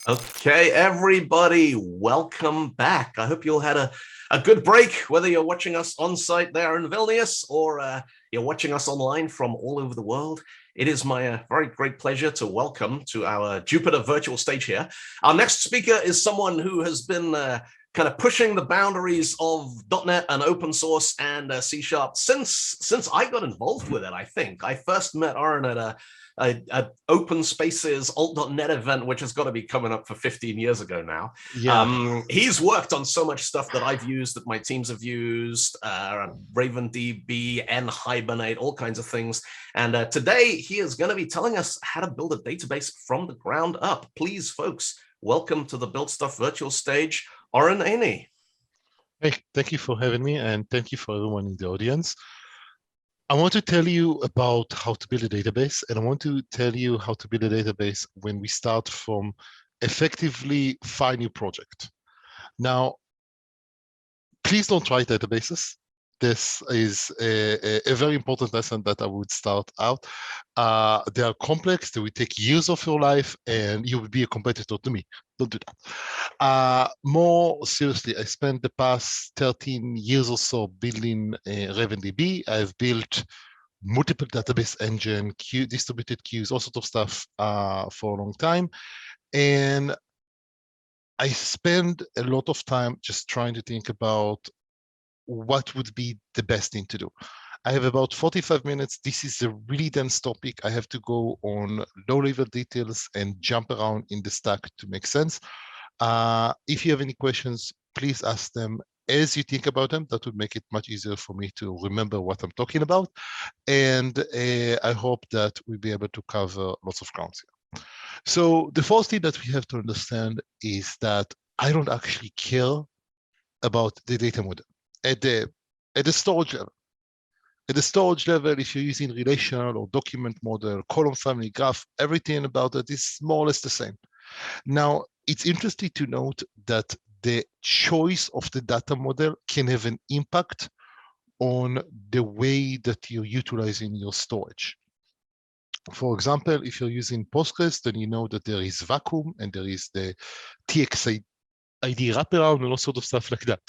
Okay, everybody, welcome back. I hope you all had a good break, whether you're watching us on site there in Vilnius or you're watching us online from all over the world. It is my very great pleasure to welcome to our Jupyter virtual stage here. Our next speaker is someone who has been kind of pushing the boundaries of .NET and open source and C# since I got involved with it. I think I first met Oren at a open spaces alt.net event, which has got to be coming up for 15 years ago now. Yeah. He's worked on so much stuff that I've used, that my teams have used, RavenDB, Hibernate, all kinds of things. And today he is going to be telling us how to build a database from the ground up. Please, folks, welcome to the Build Stuff virtual stage, Oren Eini. Hey, thank you for having me, and thank you for everyone in the audience. I want to tell you about how to build a database, and I want to tell you how to build a database when we start from effectively find your project. Now, please don't try databases. This is a very important lesson that I would start out. They are complex, they will take years of your life, and you will be a competitor to me. Don't do that. More seriously, I spent the past 13 years or so building RavenDB. I've built multiple database engine, distributed queues, all sorts of stuff for a long time. And I spend a lot of time just trying to think about what would be the best thing to do. I have about 45 minutes. This is a really dense topic. I have to go on low-level details and jump around in the stack to make sense. If you have any questions, please ask them as you think about them. That would make it much easier for me to remember what I'm talking about. And I hope that we'll be able to cover lots of grounds here. So the first thing that we have to understand is that I don't actually care about the data model at the storage level. At the storage level, if you're using relational or document model, column family, graph, everything about it is more or less the same. Now, it's interesting to note that the choice of the data model can have an impact on the way that you're utilizing your storage. For example, if you're using Postgres, then you know that there is vacuum and there is the TXID wraparound and all sorts of stuff like that.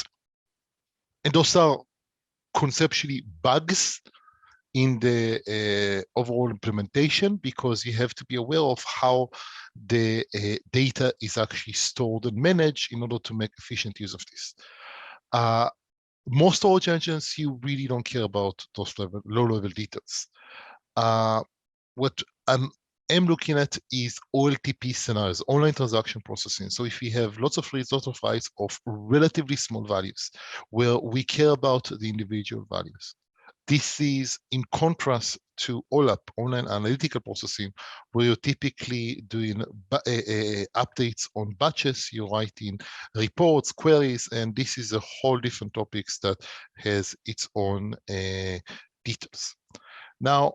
And those are conceptually bugs in the overall implementation, because you have to be aware of how the data is actually stored and managed in order to make efficient use of this. Most storage engines, you really don't care about those low-level details. What I'm looking at is OLTP scenarios, online transaction processing. So if we have lots of reads, lots of writes of relatively small values, where we care about the individual values. This is in contrast to OLAP, online analytical processing, where you're typically doing updates on batches, you're writing reports, queries, and this is a whole different topics that has its own details. Now,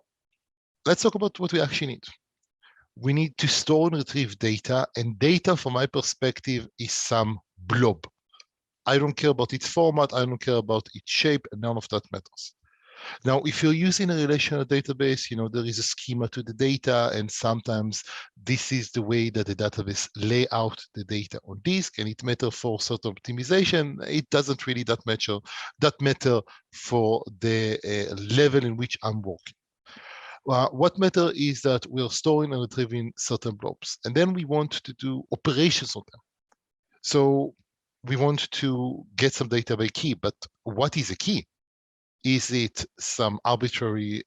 let's talk about what we actually need. We need to store and retrieve data, and data from my perspective is some blob. I don't care about its format, I don't care about its shape, and none of that matters. Now, if you're using a relational database, you know, there is a schema to the data, and sometimes this is the way that the database lay out the data on disk, and it matters for certain optimization. It doesn't really matter for the level in which I'm working. What matters is that we're storing and retrieving certain blobs, and then we want to do operations on them. So we want to get some data by key, but what is a key? Is it some arbitrary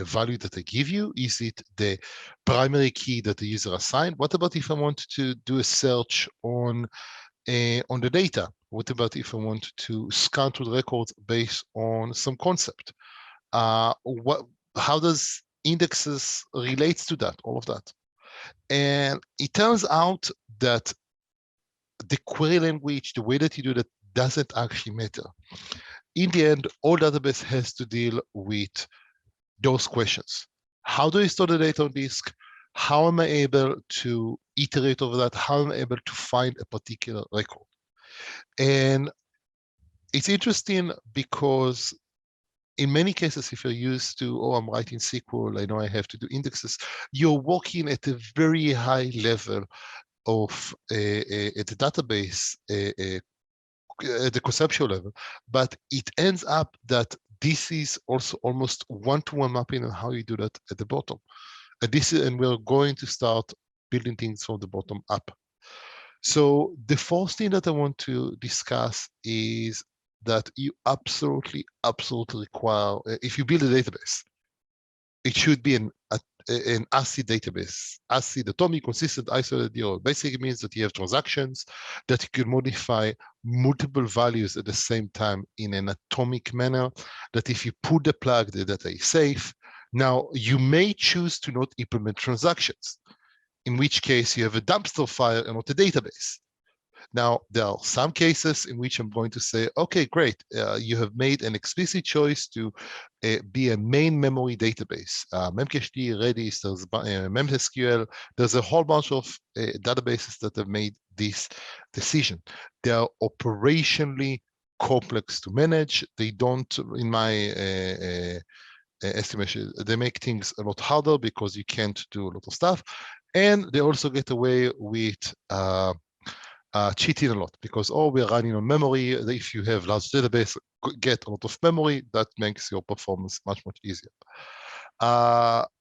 value that I give you? Is it the primary key that the user assigned? What about if I want to do a search on the data? What about if I want to scan through the records based on some concept? How does indexes relates to that, all of that? And it turns out that the query language, the way that you do that, doesn't actually matter. In the end, all database has to deal with those questions. How do I store the data on disk? How am I able to iterate over that? How am I able to find a particular record? And it's interesting because in many cases, if you're used to, oh, I'm writing SQL, I know I have to do indexes, you're working at a very high level of the database at the conceptual level, but it ends up that this is also almost one-to-one mapping on how you do that at the bottom. And we're going to start building things from the bottom up. So the first thing that I want to discuss is that you absolutely require, if you build a database, it should be an ACID database. ACID, atomic, consistent, isolated DO. Basically means that you have transactions that you can modify multiple values at the same time in an atomic manner, that if you put the plug, the data is safe. Now, you may choose to not implement transactions, in which case you have a dumpster file and not a database. Now, there are some cases in which I'm going to say, okay, great, you have made an explicit choice to be a main memory database. Memcached, Redis, there's MemSQL, there's a whole bunch of databases that have made this decision. They are operationally complex to manage. They don't, in my estimation, they make things a lot harder because you can't do a lot of stuff. And they also get away with cheating a lot because, oh, we're running on memory. If you have large database, get a lot of memory, that makes your performance much easier.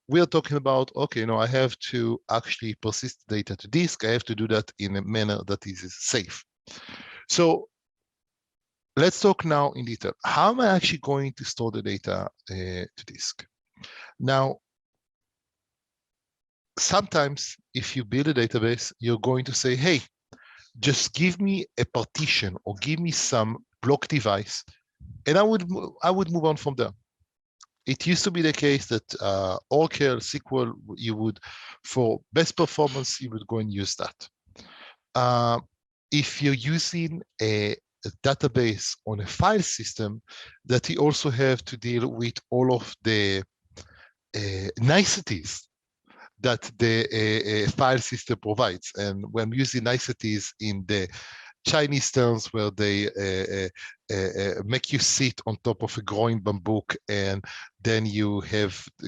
We are talking about, okay, no, I have to actually persist data to disk. I have to do that in a manner that is safe. So let's talk now in detail. How am I actually going to store the data to disk? Now, sometimes if you build a database, you're going to say, hey, just give me a partition or give me some block device, and I would move on from there. It used to be the case that Oracle, SQL, you would, for best performance, you would go and use that. If you're using a database on a file system, that you also have to deal with all of the niceties that the file system provides. And when using niceties in the Chinese terms, where they make you sit on top of a growing bamboo, and then you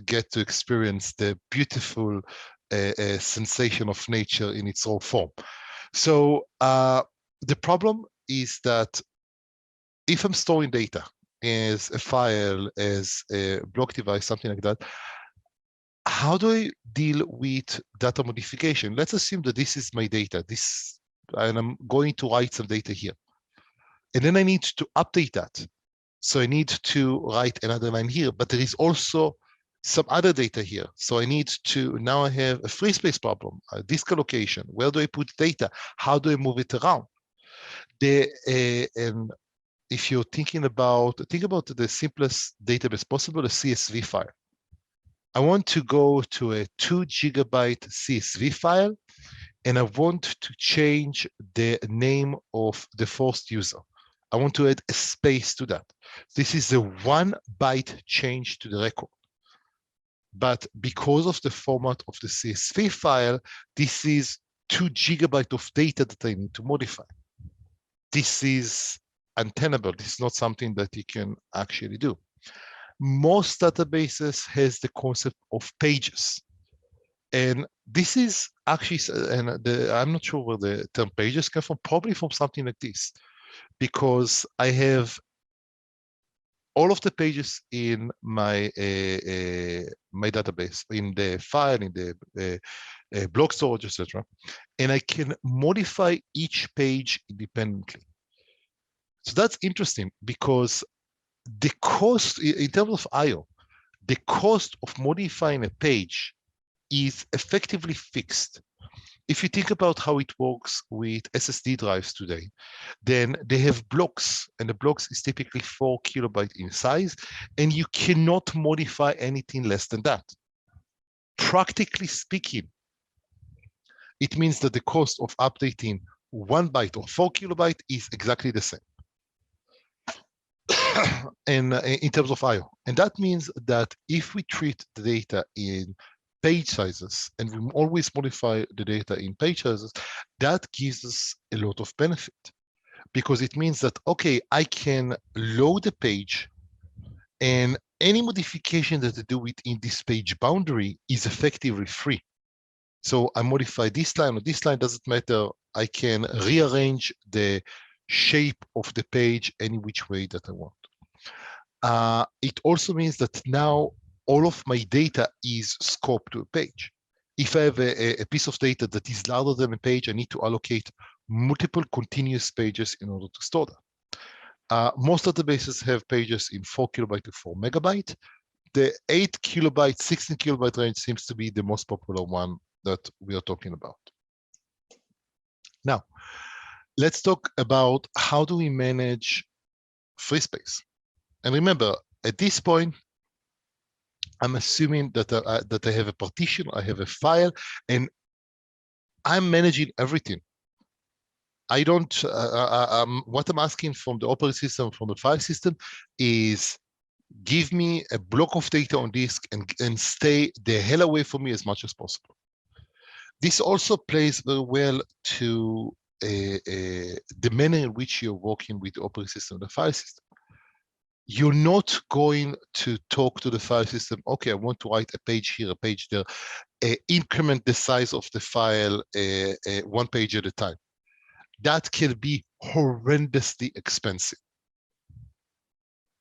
get to experience the beautiful sensation of nature in its raw form. So the problem is that if I'm storing data as a file, as a block device, something like that, how do I deal with data modification? Let's assume that this is my data, and I'm going to write some data here. And then I need to update that. So I need to write another line here, but there is also some other data here. So I need to, now I have a free space problem, a disk allocation. Where do I put data? How do I move it around? And if you're think about the simplest database possible, a CSV file. I want to go to a 2 GB CSV file, and I want to change the name of the first user. I want to add a space to that. This is a 1 byte change to the record. But because of the format of the CSV file, this is 2 GB of data that I need to modify. This is untenable. This is not something that you can actually do. Most databases has the concept of pages. And this is actually, I'm not sure where the term pages come from, probably from something like this, because I have all of the pages in my my database, in the file, in the block storage, etc., and I can modify each page independently. So that's interesting because the cost in terms of I/O, the cost of modifying a page is effectively fixed. If you think about how it works with SSD drives today, then they have blocks, and the blocks is typically 4 KB in size, and you cannot modify anything less than that. Practically speaking, it means that the cost of updating 1 byte or 4 KB is exactly the same. And in terms of I/O, and that means that if we treat the data in page sizes, and we always modify the data in page sizes, that gives us a lot of benefit, because it means that, okay, I can load the page, and any modification that I do within this page boundary is effectively free. So I modify this line or this line, doesn't matter. I can rearrange the shape of the page any which way that I want. It also means that now all of my data is scoped to a page. If I have a piece of data that is larger than a page, I need to allocate multiple continuous pages in order to store that. Most databases have pages in 4 kilobyte to 4 megabyte. The 8 kilobyte, 16 kilobyte range seems to be the most popular one that we are talking about. Now, let's talk about how do we manage free space. And remember, at this point, I'm assuming that I have a partition, I have a file, and I'm managing everything. I don't, what I'm asking from the operating system, from the file system, is give me a block of data on disk and stay the hell away from me as much as possible. This also plays very well to the manner in which you're working with the operating system, the file system. You're not going to talk to the file system, okay, I want to write a page here, a page there, increment the size of the file one page at a time. That can be horrendously expensive.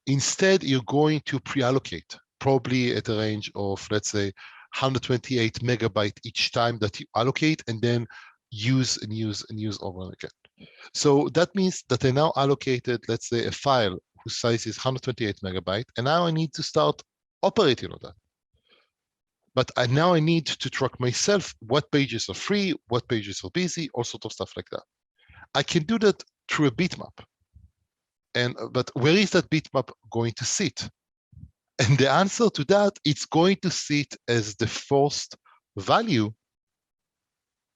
Instead, you're going to pre-allocate, probably at a range of, let's say, 128 megabyte each time that you allocate, and then use and use and use over and again. So that means that I now allocated, let's say, a file whose size is 128 megabyte, and now I need to start operating on that. But now I need to track myself what pages are free, what pages are busy, all sorts of stuff like that. I can do that through a bitmap. But where is that bitmap going to sit? And the answer to that, it's going to sit as the first value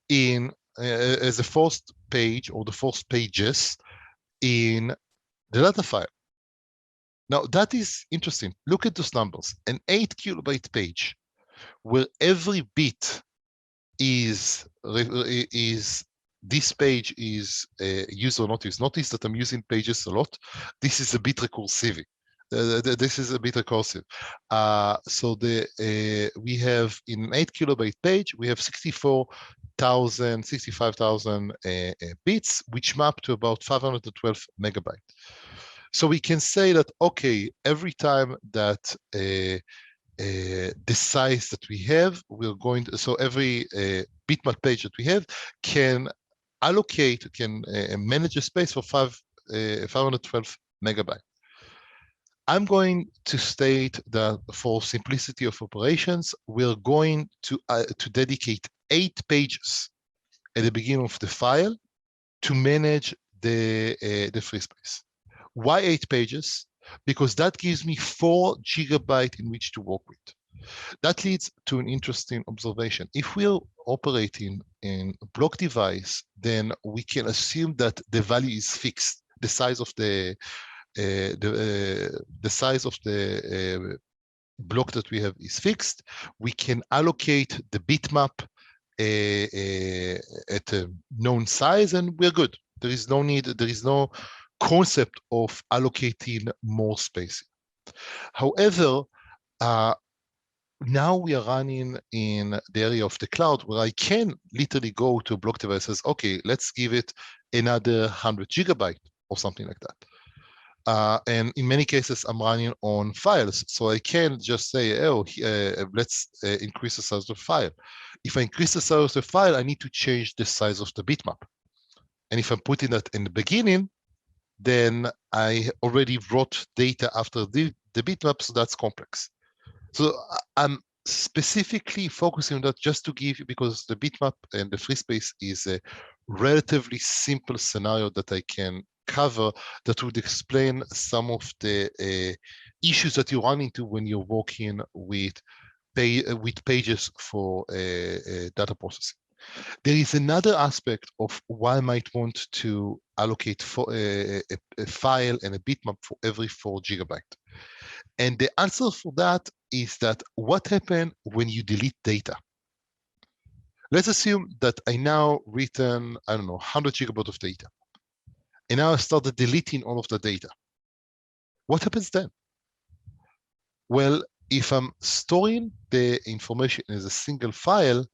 in as the first page or the first pages in the data file. Now that is interesting. Look at those numbers. An 8 kilobyte page where every bit is this page is used or not used. Notice that I'm using pages a lot. This is a bit recursive. This is a bit recursive. So we have in an 8 kilobyte page, we have 65,000 bits, which map to about 512 megabyte. So we can say that, okay, every time that the size that we have, we're going to, so every bitmap page that we have can allocate, can manage a space for 512 megabyte. I'm going to state that for simplicity of operations, we're going to dedicate 8 pages at the beginning of the file to manage the free space. Why 8 pages? Because that gives me 4 gigabytes in which to work with. That leads to an interesting observation. If we're operating in a block device, then we can assume that the value is fixed. The size of the size of the block that we have is fixed. We can allocate the bitmap at a known size, and we're good. There is no need. There is no concept of allocating more space. However, now we are running in the area of the cloud where I can literally go to a block device and says, okay, let's give it another 100 gigabyte or something like that. And in many cases, I'm running on files. So I can just say, oh, let's increase the size of the file. If I increase the size of the file, I need to change the size of the bitmap. And if I'm putting that in the beginning, then I already wrote data after the bitmap, so that's complex. So I'm specifically focusing on that just to give you, because the bitmap and the free space is a relatively simple scenario that I can cover that would explain some of the issues that you run into when you're working with pages for data processing. There is another aspect of why I might want to allocate for a file and a bitmap for every 4 gigabyte. And the answer for that is that what happens when you delete data? Let's assume that I now written, I don't know, 100 gigabytes of data. And now I started deleting all of the data. What happens then? Well, if I'm storing the information as a single file,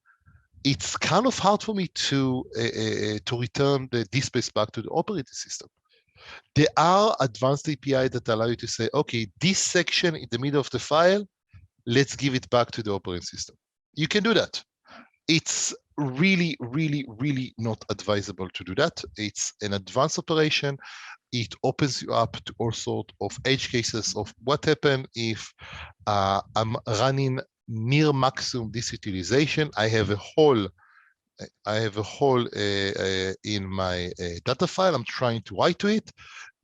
it's kind of hard for me to return the DSpace back to the operating system. There are advanced API that allow you to say, okay, this section in the middle of the file, let's give it back to the operating system. You can do that. It's really, really, really not advisable to do that. It's an advanced operation. It opens you up to all sorts of edge cases of what happens if I'm running near maximum disk utilization. I have a hole in my data file. I'm trying to write to it,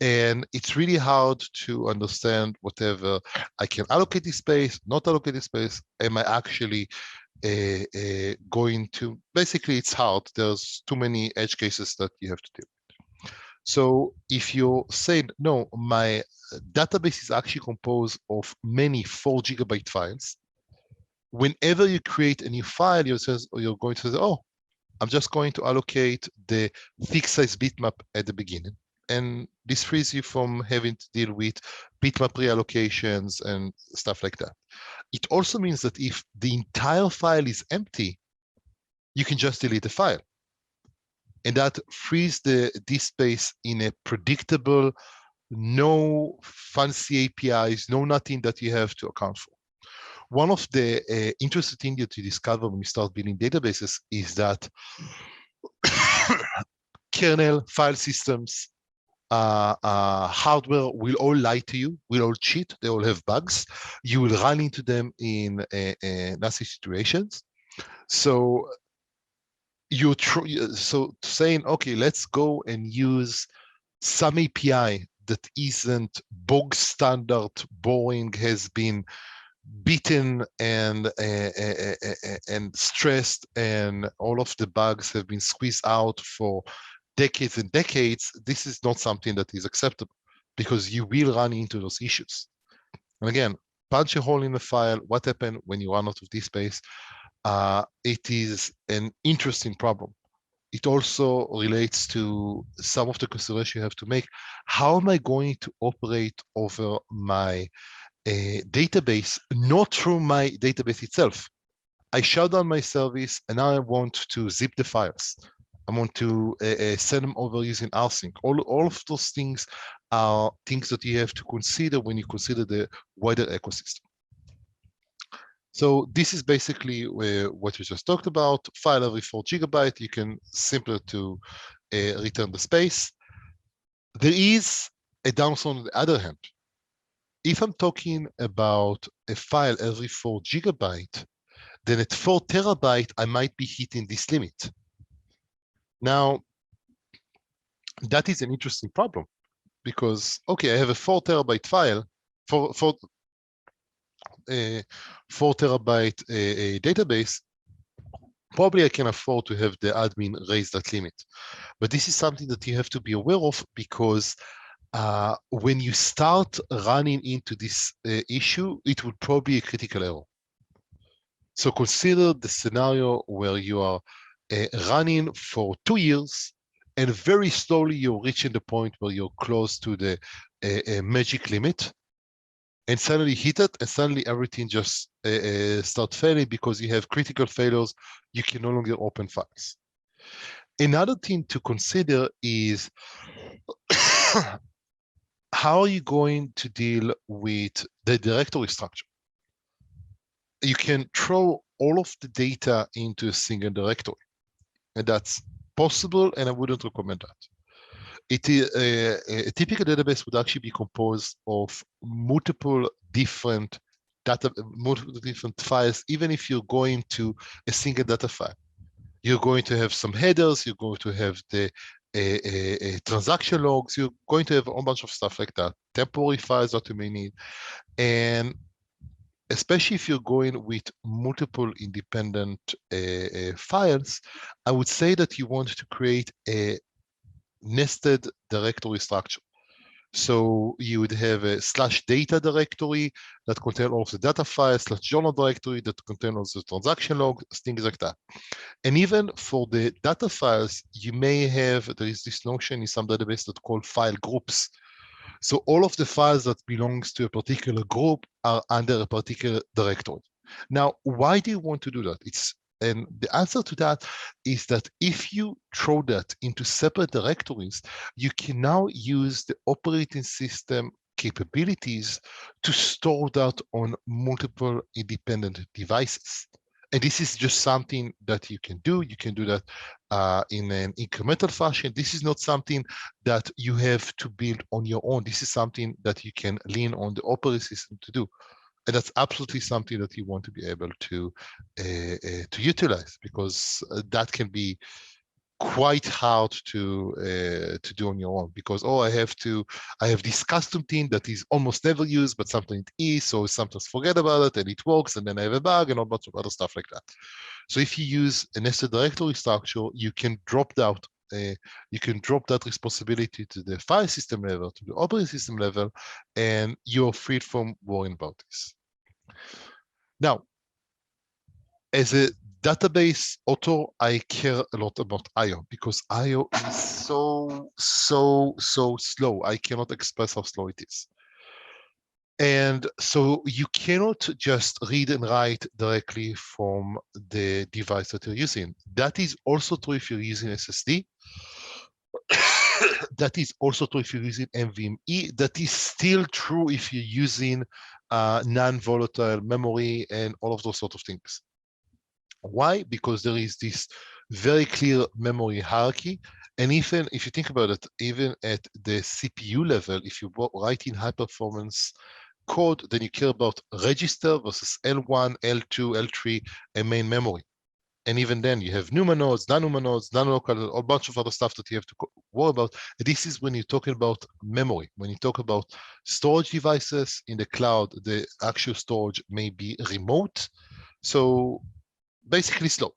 and it's really hard to understand whatever I can allocate this space, not allocate this space. Am I actually going to? Basically, it's hard. There's too many edge cases that you have to deal with. So if you're saying, no, my database is actually composed of many 4 GB files, whenever you create a new file, you're going to say, oh, I'm just going to allocate the fixed size bitmap at the beginning. And this frees you from having to deal with bitmap reallocations and stuff like that. It also means that if the entire file is empty, you can just delete the file. And that frees the disk space in a predictable, no fancy APIs, no nothing that you have to account for. One of the interesting things that you discover when you start building databases is that kernel, file systems, hardware will all lie to you, will all cheat, they all have bugs. You will run into them in nasty situations. So saying, okay, let's go and use some API that isn't bog standard, boring, has been beaten and stressed, and all of the bugs have been squeezed out for decades and decades. This is not something that is acceptable, because you will run into those issues. And again, punch a hole in the file. What happened when you run out of disk space? It is an interesting problem. It also relates to some of the considerations you have to make. How am I going to operate over my database, not through my database itself? I shut down my service, and now I want to zip the files. I want to send them over using rsync. All of those things are things that you have to consider when you consider the wider ecosystem. So this is basically what we just talked about. File every 4 GB. You can simpler to return the space. There is a downside on the other hand. If I'm talking about a file every 4 GB, then at 4 TB, I might be hitting this limit. Now, that is an interesting problem, because, okay, I have a 4 TB file, 4 TB database. Probably I can afford to have the admin raise that limit. But this is something that you have to be aware of, because when you start running into this issue, it would probably be a critical error. So consider the scenario where you are running for 2 years, and very slowly you're reaching the point where you're close to the magic limit, and suddenly hit it, and suddenly everything just start failing because you have critical failures. You can no longer open files. Another thing to consider is how are you going to deal with the directory structure? You can throw all of the data into a single directory, and that's possible, and I wouldn't recommend that. It is a typical database would actually be composed of multiple different files. Even if you're going to a single data file, you're going to have some headers, you're going to have the transaction logs, you're going to have a whole bunch of stuff like that, temporary files that you may need. And especially if you're going with multiple independent files, I would say that you want to create a nested directory structure. So you would have a /data directory that contains all of the data files, /journal directory that contains all the transaction logs, things like that. And even for the data files, you may have, there is this notion in some database that called file groups. So all of the files that belongs to a particular group are under a particular directory. Now, why do you want to do that? It's And the answer to that is that if you throw that into separate directories, you can now use the operating system capabilities to store that on multiple independent devices. And this is just something that you can do. You can do that in an incremental fashion. This is not something that you have to build on your own. This is something that you can lean on the operating system to do. And that's absolutely something that you want to be able to utilize, because that can be quite hard to do on your own, because I have this custom theme that is almost never used, but sometimes it is, so sometimes forget about it and it works, and then I have a bug and a bunch of other stuff like that. So if you use a nested directory structure, you can drop that responsibility to the file system level, to the operating system level, and you're freed from worrying about this. Now, as a database author, I care a lot about I/O, because I/O is so slow. I cannot express how slow it is. And so you cannot just read and write directly from the device that you're using. That is also true if you're using SSD. That is also true if you're using NVMe. That is still true if you're using non-volatile memory and all of those sort of things. Why? Because there is this very clear memory hierarchy. And even if you think about it, even at the CPU level, if you write in high performance code, then you care about register versus L1, L2, L3, and main memory. And even then you have NUMA nodes, non-NUMA nodes, non-local, a bunch of other stuff that you have to worry about. This is when you're talking about memory. When you talk about storage devices in the cloud, the actual storage may be remote. So basically slow.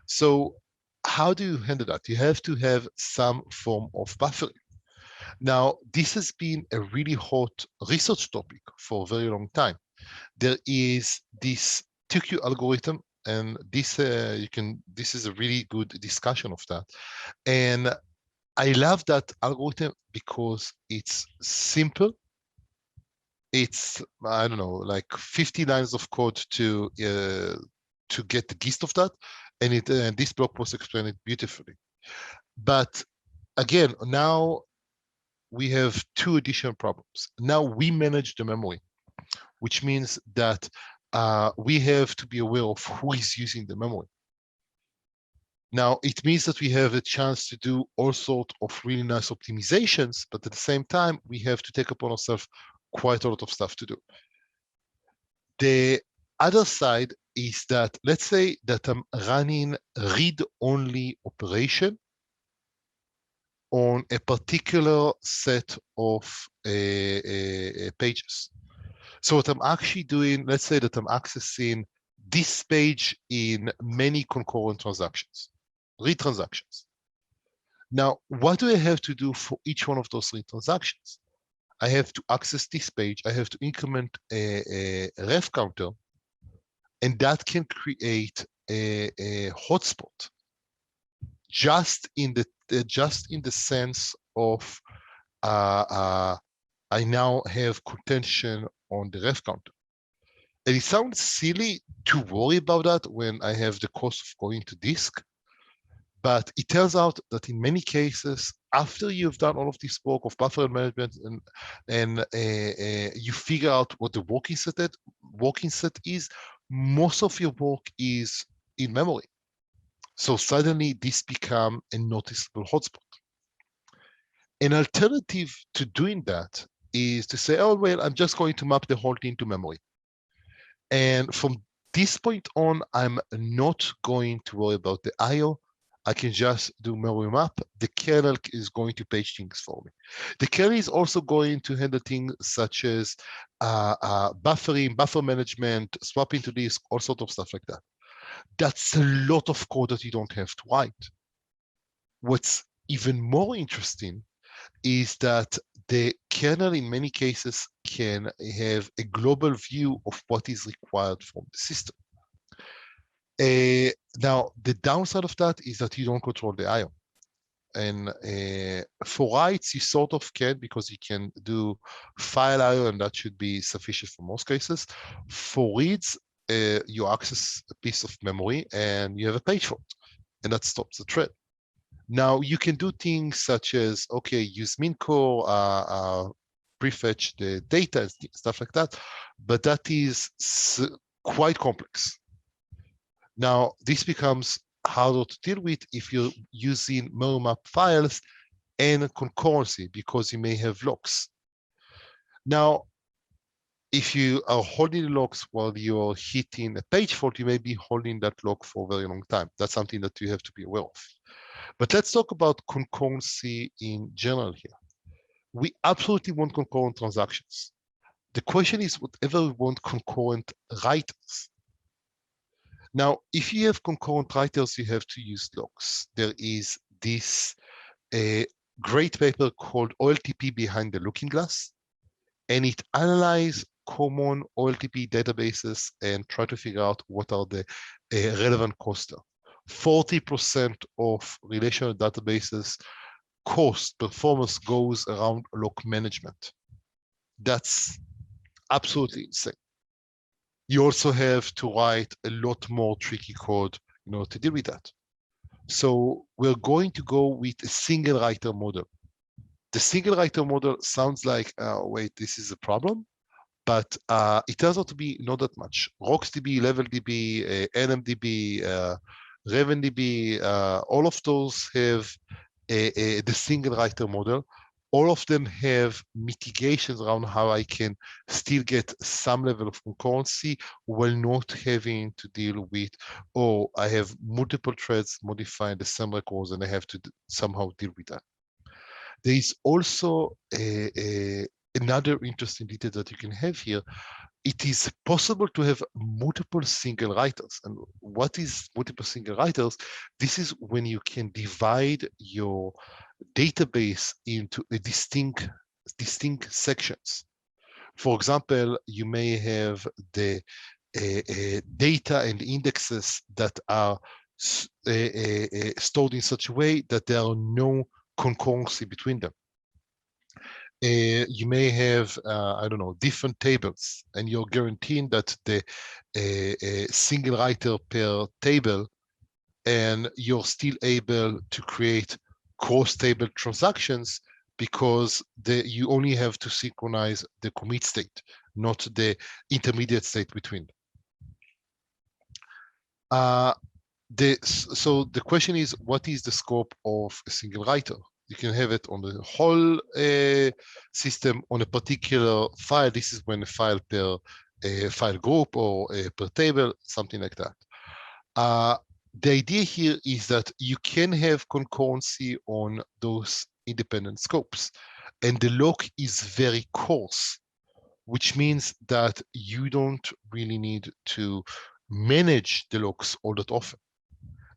So how do you handle that? You have to have some form of buffering. Now, this has been a really hot research topic for a very long time. There is this TQ algorithm, and this is a really good discussion of that. And I love that algorithm because it's simple. It's, I don't know, like 50 lines of code to get the gist of that, and this blog post explained it beautifully. But again, now we have two additional problems. Now we manage the memory, which means that we have to be aware of who is using the memory. Now, it means that we have a chance to do all sorts of really nice optimizations, but at the same time, we have to take upon ourselves quite a lot of stuff to do. The other side is that, let's say that I'm running read-only operation on a particular set of pages. So what I'm actually doing, let's say that I'm accessing this page in many concurrent transactions, read transactions. Now, what do I have to do for each one of those read transactions? I have to access this page. I have to increment a ref counter, and that can create a hotspot just in the sense of I now have contention on the ref counter. And it sounds silly to worry about that when I have the cost of going to disk, but it turns out that in many cases, after you've done all of this work of buffer management and you figure out what the working set is, most of your work is in memory. So suddenly this becomes a noticeable hotspot. An alternative to doing that is to say, oh, well, I'm just going to map the whole thing to memory. And from this point on, I'm not going to worry about the I/O. I can just do memory map. The kernel is going to page things for me. The kernel is also going to handle things such as buffering, buffer management, swapping to disk, all sorts of stuff like that. That's a lot of code that you don't have to write. What's even more interesting is that the kernel in many cases can have a global view of what is required from the system. Now, the downside of that is that you don't control the I/O. And for writes, you sort of can, because you can do file I/O, and that should be sufficient for most cases. For reads, you access a piece of memory and you have a page fault, and that stops the thread. Now you can do things such as, okay, use mincore, prefetch the data and stuff like that, but that is quite complex. Now this becomes harder to deal with if you're using memory map files and concurrency, because you may have locks. Now, if you are holding the locks while you're hitting a page fault, you may be holding that lock for a very long time. That's something that you have to be aware of. But let's talk about concurrency in general here. We absolutely want concurrent transactions. The question is whatever we want concurrent writers. Now, if you have concurrent writers, you have to use locks. There is this great paper called OLTP Behind the Looking Glass, and it analyzes common OLTP databases and try to figure out what are the relevant costs. 40% of relational databases cost performance goes around lock management. That's absolutely insane. You also have to write a lot more tricky code in order to deal with that. So we're going to go with a single writer model. The single writer model sounds like, wait, this is a problem, but it turns out to be not that much. RocksDB, LevelDB, NMDB, RavenDB, all of those have the single writer model. All of them have mitigations around how I can still get some level of concurrency while not having to deal with, oh, I have multiple threads modifying the same records and I have to somehow deal with that. There is also another interesting detail that you can have here. It is possible to have multiple single writers. And what is multiple single writers? This is when you can divide your database into a distinct sections. For example, you may have the data and indexes that are stored in such a way that there are no concurrency between them. You may have, I don't know, different tables, and you're guaranteeing that the single writer per table, and you're still able to create cross-table transactions because you only have to synchronize the commit state, not the intermediate state between. So the question is, what is the scope of a single writer? You can have it on the whole system on a particular file. This is when a file per file group or per table, something like that. The idea here is that you can have concurrency on those independent scopes, and the lock is very coarse, which means that you don't really need to manage the locks all that often.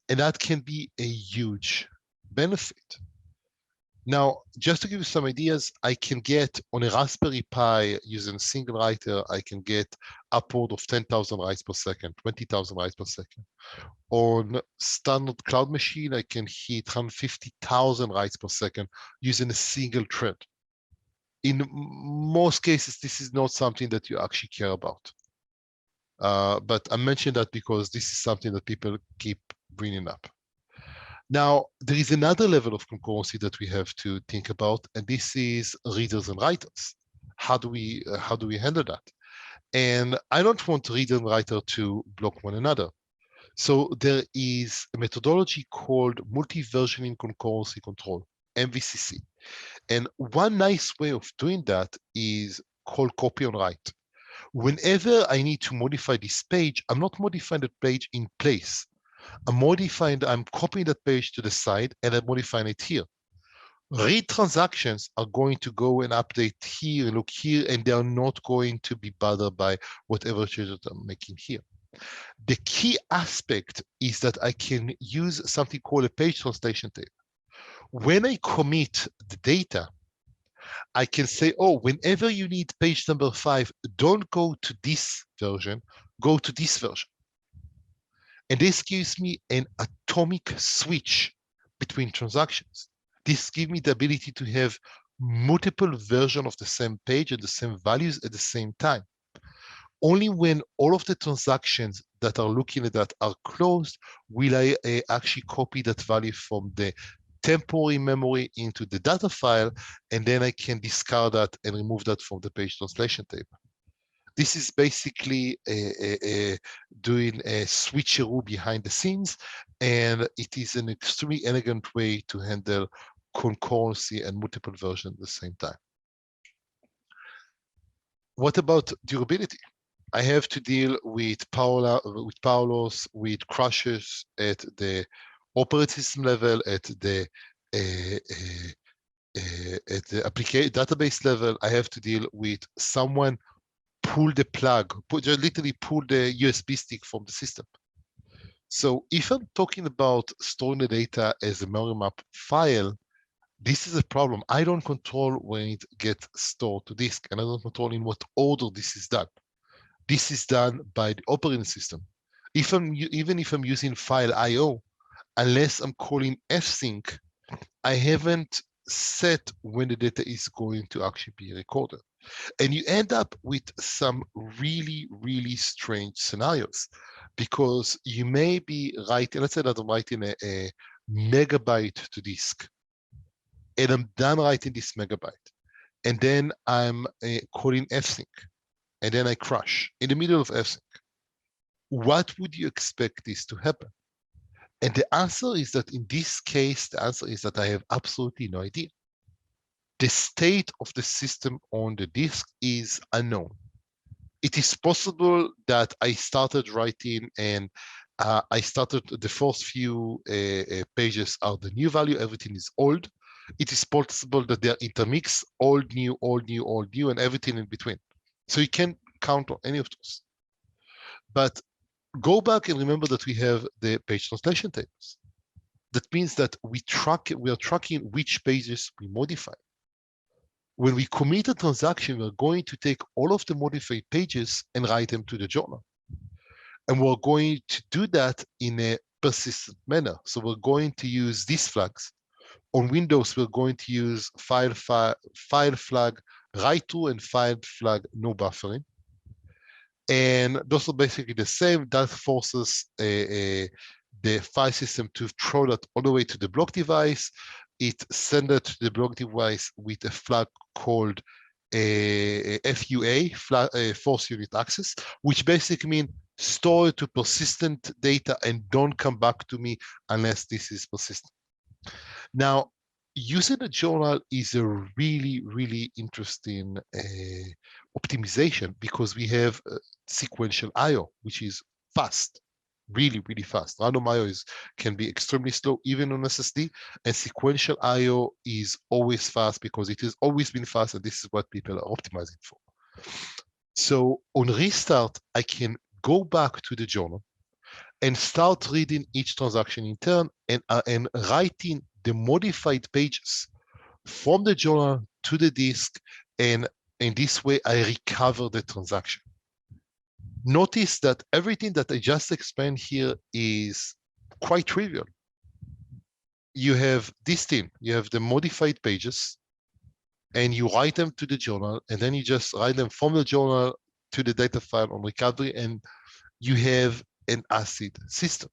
And that can be a huge benefit. Now, just to give you some ideas, I can get on a Raspberry Pi using a single writer, I can get upward of 10,000 writes per second, 20,000 writes per second. On standard cloud machine, I can hit 150,000 writes per second using a single thread. In most cases, this is not something that you actually care about. But I mention that because this is something that people keep bringing up. Now, there is another level of concurrency that we have to think about, and this is readers and writers. How do we handle that? And I don't want reader and writer to block one another. So there is a methodology called multi-versioning concurrency control, MVCC. And one nice way of doing that is called copy on write. Whenever I need to modify this page, I'm not modifying the page in place. I'm copying that page to the side and I'm modifying it here. Read transactions are going to go and update here and look here, and they are not going to be bothered by whatever changes I'm making here. The key aspect is that I can use something called a page translation table. When I commit the data, I can say, oh, whenever you need page number 5, don't go to this version, go to this version. And this gives me an atomic switch between transactions. This gives me the ability to have multiple versions of the same page and the same values at the same time. Only when all of the transactions that are looking at that are closed will I actually copy that value from the temporary memory into the data file, and then I can discard that and remove that from the page translation table. This is basically doing a switcheroo behind the scenes, and it is an extremely elegant way to handle concurrency and multiple versions at the same time. What about durability? I have to deal with power loss, with crashes at the operating system level, at the application database level. I have to deal with someone pull the plug, literally pull the USB stick from the system. So if I'm talking about storing the data as a memory map file, this is a problem. I don't control when it gets stored to disk, and I don't control in what order this is done. This is done by the operating system. Even if I'm using file IO, unless I'm calling fsync, I haven't set when the data is going to actually be recorded. And you end up with some really, really strange scenarios, because you may be writing, let's say that I'm writing a megabyte to disk, and I'm done writing this megabyte, and then I'm calling fsync, and then I crash in the middle of fsync. What would you expect this to happen? And the answer is that in this case, the answer is that I have absolutely no idea. The state of the system on the disk is unknown. It is possible that I started writing and I started the first few pages are the new value, everything is old. It is possible that they are intermixed, old, new, old, new, old, new, and everything in between. So you can't count on any of those. But go back and remember that we have the page translation tables. That means that we are tracking which pages we modify. When we commit a transaction, we're going to take all of the modified pages and write them to the journal. And we're going to do that in a persistent manner. So we're going to use these flags. On Windows, we're going to use file flag write to and file flag no buffering. And those are basically the same. That forces the file system to throw that all the way to the block device. It sends it to the block device with a flag called FUA, force unit access, which basically means store it to persistent data and don't come back to me unless this is persistent. Now, using a journal is a really, really interesting optimization, because we have sequential IO, which is fast, really, really fast. Random IO can be extremely slow, even on SSD, and sequential IO is always fast because it has always been fast, and this is what people are optimizing for. So on restart, I can go back to the journal and start reading each transaction in turn and writing the modified pages from the journal to the disk, and in this way I recover the transaction. Notice that everything that I just explained here is quite trivial. You have this thing, you have the modified pages, and you write them to the journal, and then you just write them from the journal to the data file on recovery, and you have an ACID system.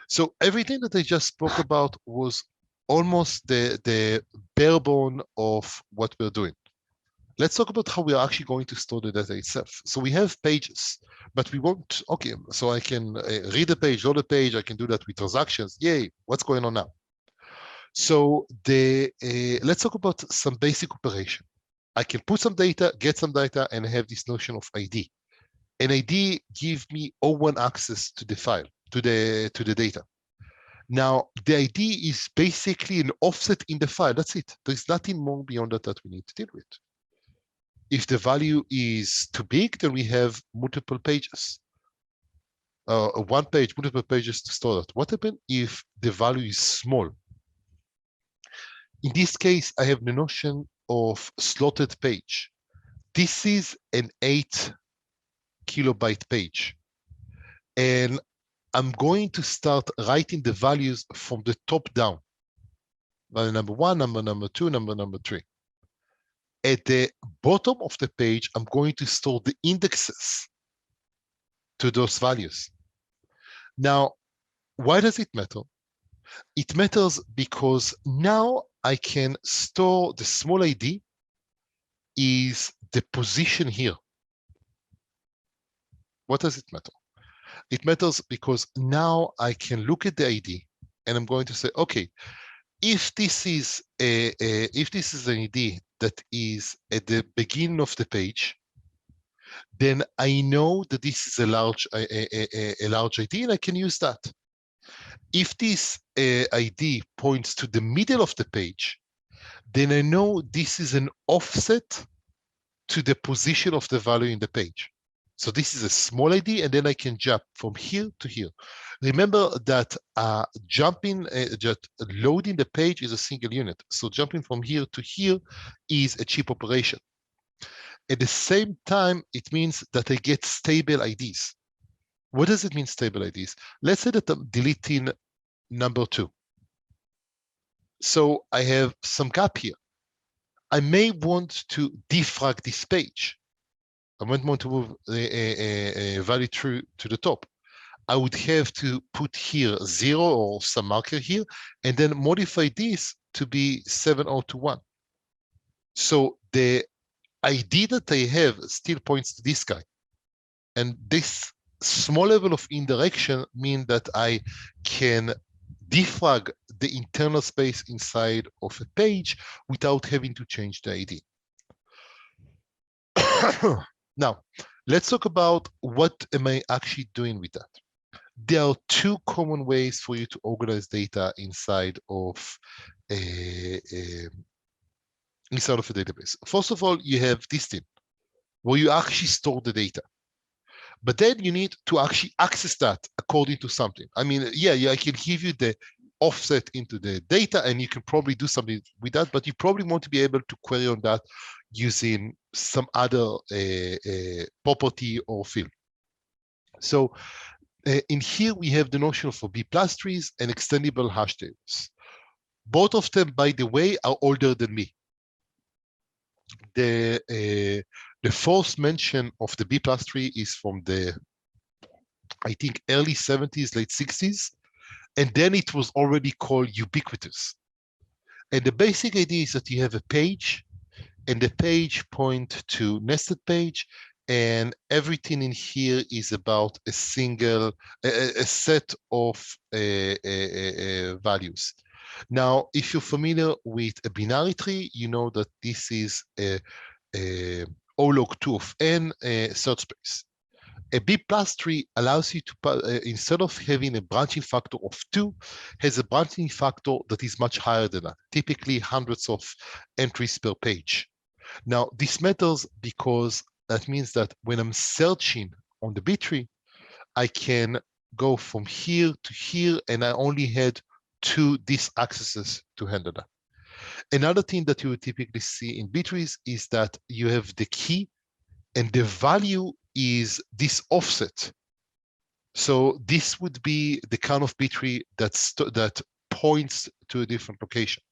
So everything that I just spoke about was almost the bare bone of what we're doing. Let's talk about how we are actually going to store the data itself. So we have pages, but we won't, okay, so I can read the page, load the page, I can do that with transactions. Yay, what's going on now? So let's talk about some basic operation. I can put some data, get some data, and have this notion of ID. An ID gives me O1 access to the file, to the data. Now, the ID is basically an offset in the file. That's it. There's nothing more beyond that we need to deal with. If the value is too big, then we have multiple pages. One page, multiple pages to store that. What happens if the value is small? In this case, I have the notion of slotted page. This is an 8 kilobyte page. And I'm going to start writing the values from the top down. Value number 1, number 2, number 3. At the bottom of the page, I'm going to store the indexes to those values. Now, why does it matter? It matters because now I can store the small ID is the position here. What does it matter? It matters because now I can look at the ID and I'm going to say, okay, if this is an ID that is at the beginning of the page, then I know that this is a large ID and I can use that. If this ID points to the middle of the page, then I know this is an offset to the position of the value in the page. So this is a small ID, and then I can jump from here to here. Remember that just loading the page is a single unit. So jumping from here to here is a cheap operation. At the same time, it means that I get stable IDs. What does it mean, stable IDs? Let's say that I'm deleting number 2. So I have some gap here. I may want to defrag this page. I might want to move a value through to the top. I would have to put here 0 or some marker here, and then modify this to be 7021. So the ID that I have still points to this guy. And this small level of indirection means that I can defrag the internal space inside of a page without having to change the ID. Now, let's talk about what am I actually doing with that. There are 2 common ways for you to organize data inside of a database. First of all, you have this thing where you actually store the data. But then you need to actually access that according to something. I mean, yeah, I can give you the offset into the data and you can probably do something with that, but you probably want to be able to query on that using some other property or field. So in here, we have the notion for B+ trees and extendable hash tables. Both of them, by the way, are older than me. The first mention of the B+ tree is from the, I think, early 70s, late 60s. And then it was already called ubiquitous. And the basic idea is that you have a page, and the page point to nested page, and everything in here is about a single, a set of values. Now, if you're familiar with a binary tree, you know that this is a O log 2 of n search space. A B+ tree allows you to, instead of having a branching factor of 2, has a branching factor that is much higher than that, typically hundreds of entries per page. Now, this matters because that means that when I'm searching on the B tree, I can go from here to here, and I only had 2 disk accesses to handle that. Another thing that you would typically see in B trees is that you have the key, and the value is this offset. So this would be the kind of B tree that points to a different location.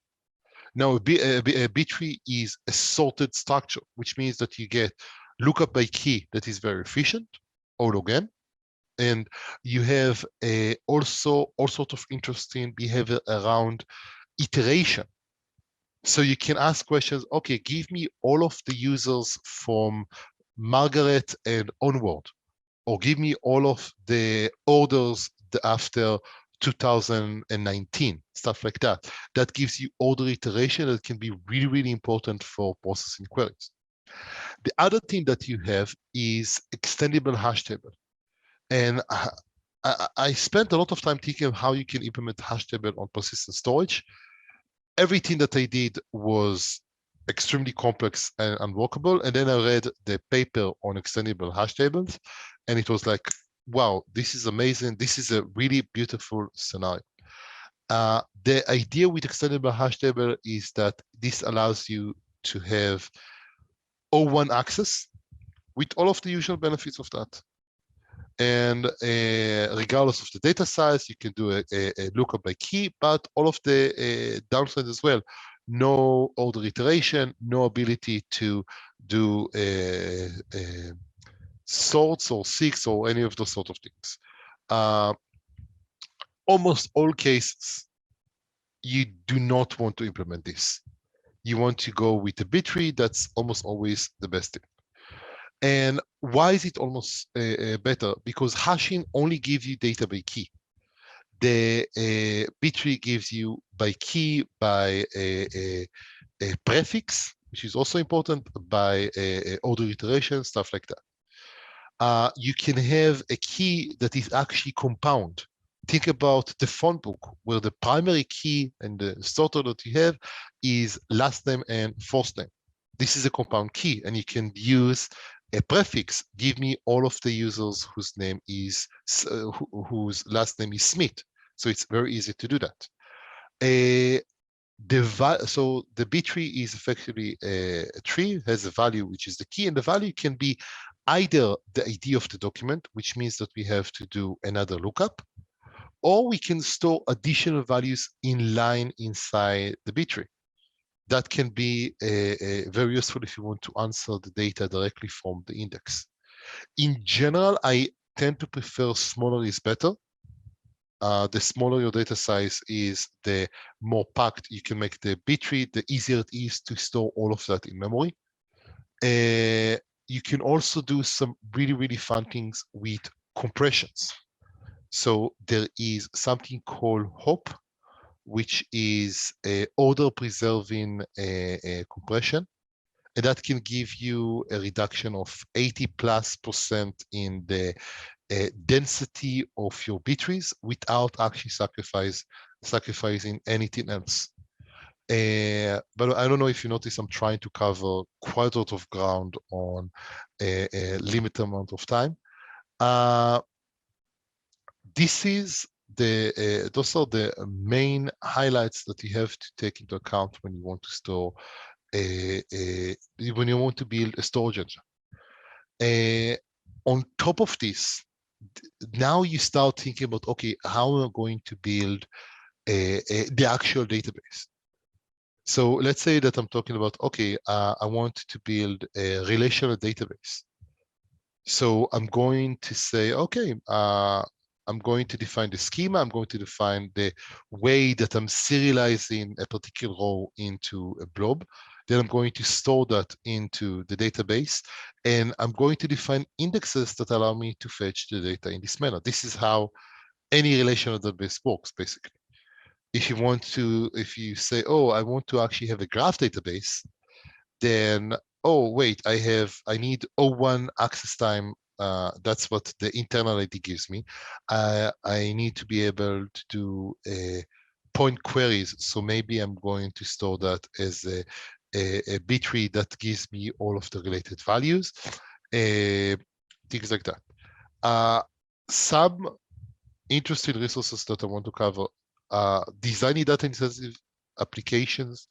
Now, a B tree is a sorted structure, which means that you get lookup by key that is very efficient, O log n, and you have also all sorts of interesting behavior around iteration. So you can ask questions, okay, give me all of the users from Margaret and onward, or give me all of the orders after 2019, stuff like that. That gives you order iteration that can be really, really important for processing queries. The other thing that you have is extendable hash table. And I spent a lot of time thinking of how you can implement hash table on persistent storage. Everything that I did was extremely complex and unworkable. And then I read the paper on extendable hash tables, and it was like, wow, this is amazing. This is a really beautiful scenario. The idea with extendable hash table is that this allows you to have O1 access with all of the usual benefits of that. And regardless of the data size, you can do a lookup by key, but all of the downside as well. no order iteration, no ability to do sorts or seeks or any of those sort of things. Almost all cases, you do not want to implement this. You want to go with a bit tree. That's almost always the best thing. And why is it almost better? Because hashing only gives you data by key. The bit tree gives you by key, by a prefix, which is also important, by order iteration, stuff like that. You can have a key that is actually compound. Think about the phone book, where the primary key and the starter that you have is last name and first name. This is a compound key, and you can use a prefix. Give me all of the users whose name is whose last name is Smith. So it's very easy to do that. So the B tree is effectively a tree, has a value which is the key, and the value can be either the ID of the document, which means that we have to do another lookup, or we can store additional values in line inside the B tree. That can be very useful if you want to answer the data directly from the index. In general, I tend to prefer smaller is better. The smaller your data size is, the more packed you can make the B tree, the easier it is to store all of that in memory. You can also do some really, really fun things with compressions. So there is something called HOP, which is a order preserving compression. And that can give you a reduction of 80+% in the density of your bit trees without actually sacrificing anything else. But I don't know if you notice, I'm trying to cover quite a lot of ground on a limited amount of time. Those are the main highlights that you have to take into account when you want to store when you want to build a storage engine. On top of this, now you start thinking about, okay, how am I going to build the actual database? So let's say that I'm talking about, okay, I want to build a relational database. So I'm going to say, okay, I'm going to define the schema. I'm going to define the way that I'm serializing a particular row into a blob. Then I'm going to store that into the database. And I'm going to define indexes that allow me to fetch the data in this manner. This is how any relational database works, basically. If you say, oh, I want to actually have a graph database, then, oh, wait, I need O1 access time. That's what the internal ID gives me. I need to be able to do point queries. So maybe I'm going to store that as a bit tree that gives me all of the related values, things like that. Some interesting resources that I want to cover. Designing data-intensive applications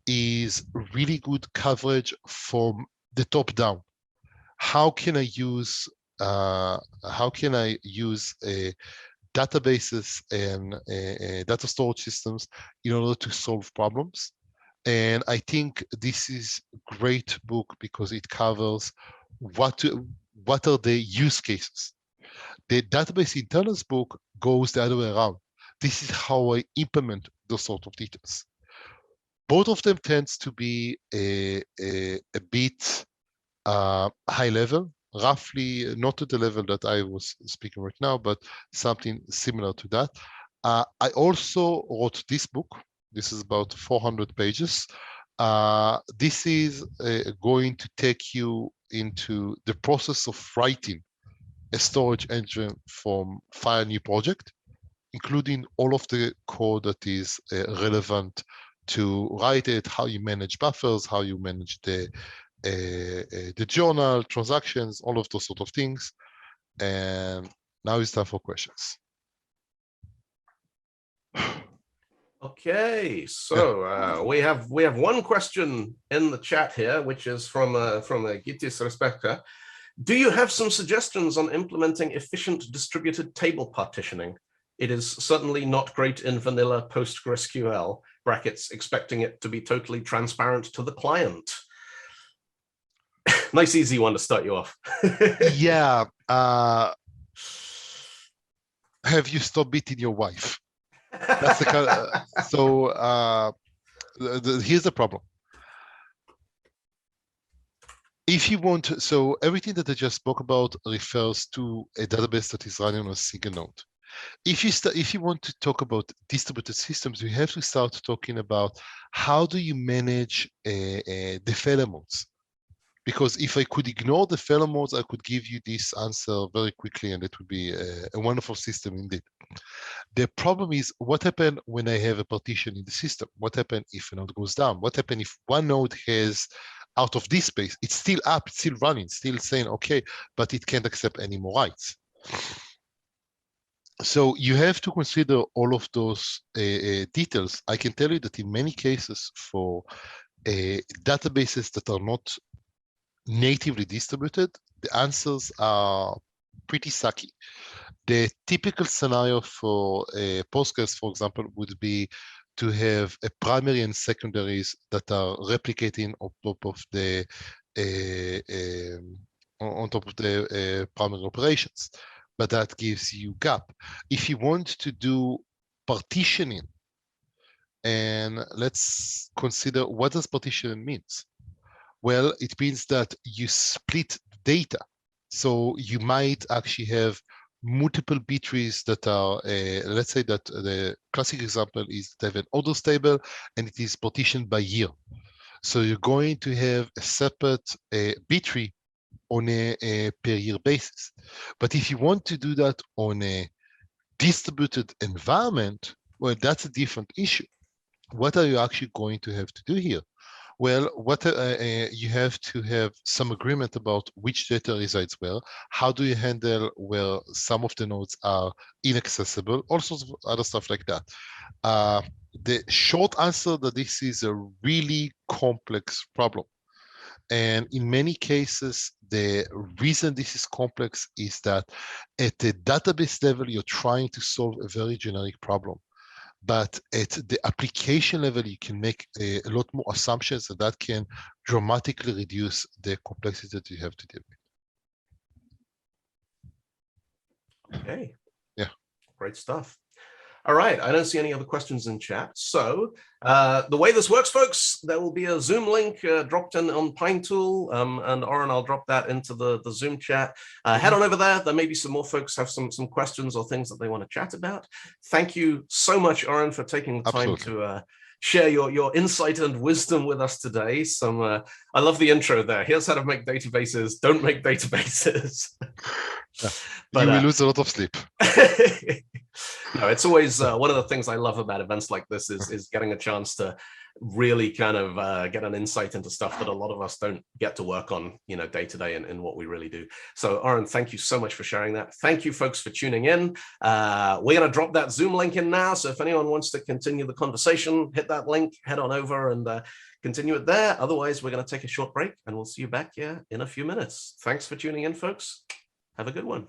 is really good coverage from the top down. How can I use databases and data storage systems in order to solve problems? And I think this is a great book because it covers what are the use cases. The database internals book goes the other way around. This is how I implement those sort of details. Both of them tends to be a bit high level, roughly not to the level that I was speaking right now, but something similar to that. I also wrote this book. This is about 400 pages. This is going to take you into the process of writing a storage engine from Fire New project, including all of the code that is relevant to write it, how you manage buffers, how you manage the journal, transactions, all of those sort of things. And now it's time for questions. Okay, so we have one question in the chat here, which is from a Gitis Respecta. Do you have some suggestions on implementing efficient distributed table partitioning? It is certainly not great in vanilla PostgreSQL. brackets, expecting it to be totally transparent to the client. Nice, easy one to start you off. Yeah. Have you stopped beating your wife? That's the kind of, so here's the problem. If you want to, so everything that I just spoke about refers to a database that is running on a single node. If you want to talk about distributed systems, you have to start talking about how do you manage the failure modes. Because if I could ignore the failure modes, I could give you this answer very quickly, and it would be a wonderful system indeed. The problem is, what happens when I have a partition in the system? What happens if a node goes down? What happens if one node has out of this space? It's still up, it's still running, still saying okay, but it can't accept any more writes. So you have to consider all of those details. I can tell you that in many cases for databases that are not natively distributed, the answers are pretty sucky. The typical scenario for Postgres, for example, would be to have a primary and secondaries that are replicating on top of the primary operations, but that gives you gap. If you want to do partitioning, and let's consider what does partitioning means. Well, it means that you split data. So you might actually have multiple B trees that are, let's say that the classic example is to have an orders table and it is partitioned by year. So you're going to have a separate B tree on a per year basis. But if you want to do that on a distributed environment, well, that's a different issue. What are you actually going to have to do here? Well, what you have to have some agreement about which data resides where. How do you handle where some of the nodes are inaccessible? All sorts of other stuff like that. The short answer that this is a really complex problem. And in many cases, the reason this is complex is that at the database level, you're trying to solve a very generic problem. But at the application level, you can make a lot more assumptions, and that can dramatically reduce the complexity that you have to deal with. Okay. Yeah. Great stuff. All right, I don't see any other questions in chat. So the way this works, folks, there will be a Zoom link dropped in on PineTool, and Oren, I'll drop that into the Zoom chat. Head on over there. There may be some more folks have some questions or things that they want to chat about. Thank you so much, Oren, for taking the time to share your insight and wisdom with us today. I love the intro there. Here's how to make databases. Don't make databases. Yeah. But, you will lose a lot of sleep. No, it's always one of the things I love about events like this is getting a chance to really kind of get an insight into stuff that a lot of us don't get to work on, day to day in what we really do. So, Oren, thank you so much for sharing that. Thank you, folks, for tuning in. We're going to drop that Zoom link in now. So if anyone wants to continue the conversation, hit that link, head on over and continue it there. Otherwise, we're going to take a short break and we'll see you back here in a few minutes. Thanks for tuning in, folks. Have a good one.